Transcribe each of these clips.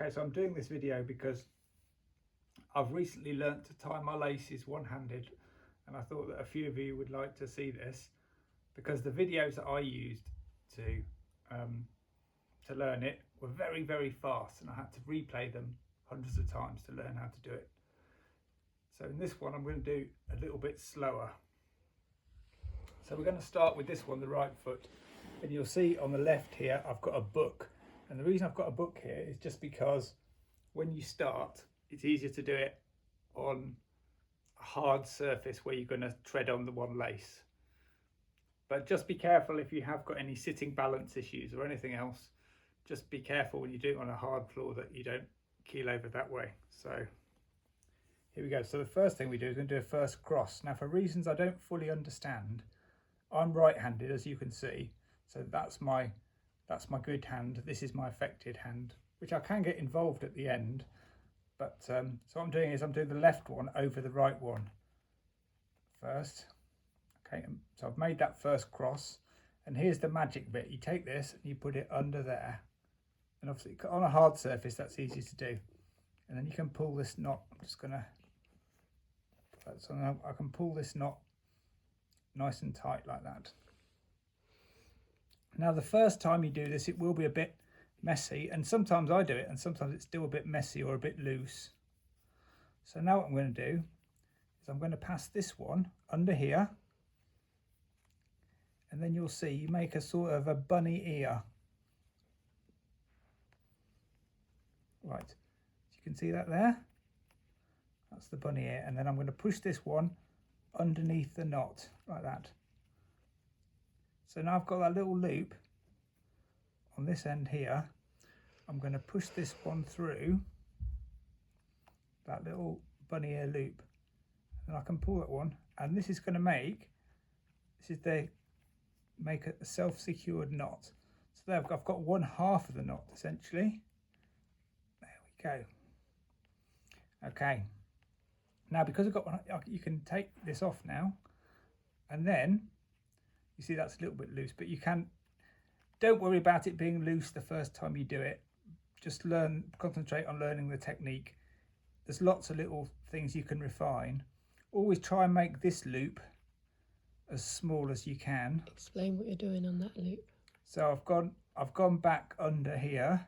Okay, so I'm doing this video because I've recently learnt to tie my laces one-handed, and I thought that a few of you would like to see this, because the videos that I used to learn it were very, very fast, and I had to replay them hundreds of times to learn how to do it. So in this one I'm going to do a little bit slower. So we're going to start with this one, the right foot, and you'll see on the left here I've got a book, and the reason I've got a book here is just because when you start it's easier to do it on a hard surface where you're going to tread on the one lace. But just be careful if you have got any sitting balance issues or anything else. Just be careful when you do it on a hard floor that you don't keel over that way. So here we go. So the first thing we do is going to do a first cross. Now, for reasons I don't fully understand, I'm right-handed, as you can see. So that's my good hand. This is my affected hand, which I can get involved at the end. But so what I'm doing is I'm doing the left one over the right one first. Okay, so I've made that first cross, and here's the magic bit. You take this and you put it under there, and obviously on a hard surface that's easy to do, and then you can pull this knot. I'm just gonna put that so now I can pull this knot nice and tight like that. Now the first time you do this it will be a bit messy, and sometimes I do it and sometimes it's still a bit messy or a bit loose. So now what I'm going to do is I'm going to pass this one under here, and then you'll see you make a sort of a bunny ear. Right, so you can see that there, that's the bunny ear, and then I'm going to push this one underneath the knot like that. So now I've got that little loop on this end here. I'm going to push this one through that little bunny ear loop, and I can pull that one, and this is going to make a self-secured knot. So there I've got one half of the knot essentially. There we go. Okay, now because I've got one, you can take this off now, and then you see that's a little bit loose, but don't worry about it being loose the first time you do it. Just concentrate on learning the technique. There's lots of little things you can refine. Always try and make this loop as small as you can. Explain what you're doing on that loop. So I've gone back under here,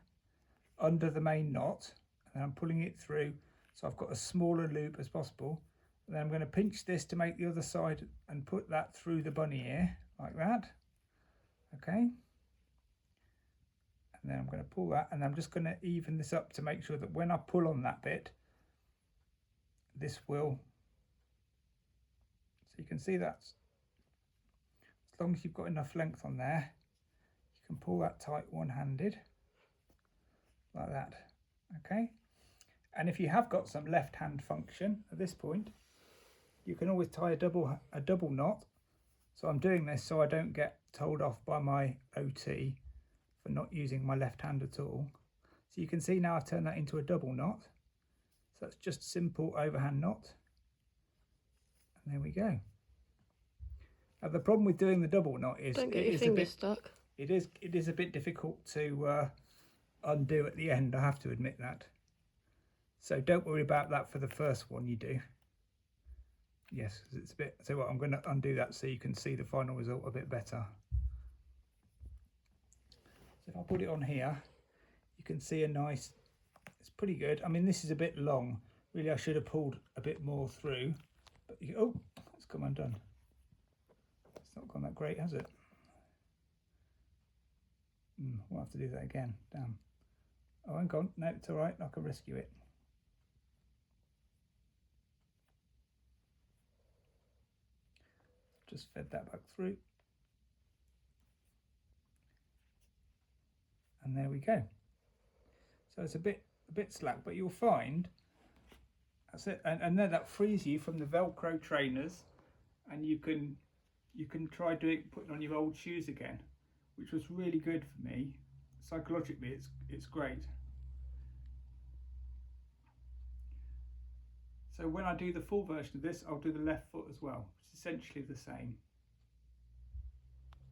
under the main knot, and I'm pulling it through. So I've got a smaller loop as possible. And then I'm going to pinch this to make the other side and put that through the bunny ear like that. Okay. And then I'm going to pull that, and I'm just going to even this up to make sure that when I pull on that bit, this will, so you can see that's, as long as you've got enough length on there, you can pull that tight one-handed like that. Okay, and if you have got some left hand function at this point, you can always tie a double knot. So I'm doing this so I don't get told off by my OT for not using my left hand at all. So you can see now I've turned that into a double knot. So that's just a simple overhand knot, and there we go. Now the problem with doing the double knot is don't get your fingers stuck. It is a bit difficult to undo at the end, I have to admit that. So don't worry about that for the first one you do. Yes, it's a bit, so what, I'm going to undo that so you can see the final result a bit better. So if I put it on here, you can see it's pretty good. I mean, this is a bit long. Really, I should have pulled a bit more through. But oh, it's come undone. It's not gone that great, has it? We'll have to do that again. Damn. Oh, hang on. No, it's all right. I can rescue it. Just fed that back through. And there we go. So it's a bit slack, but you'll find that's it. And then that frees you from the Velcro trainers, and you can try putting on your old shoes again, which was really good for me. Psychologically, it's great. So when I do the full version of this, I'll do the left foot as well. It's essentially the same.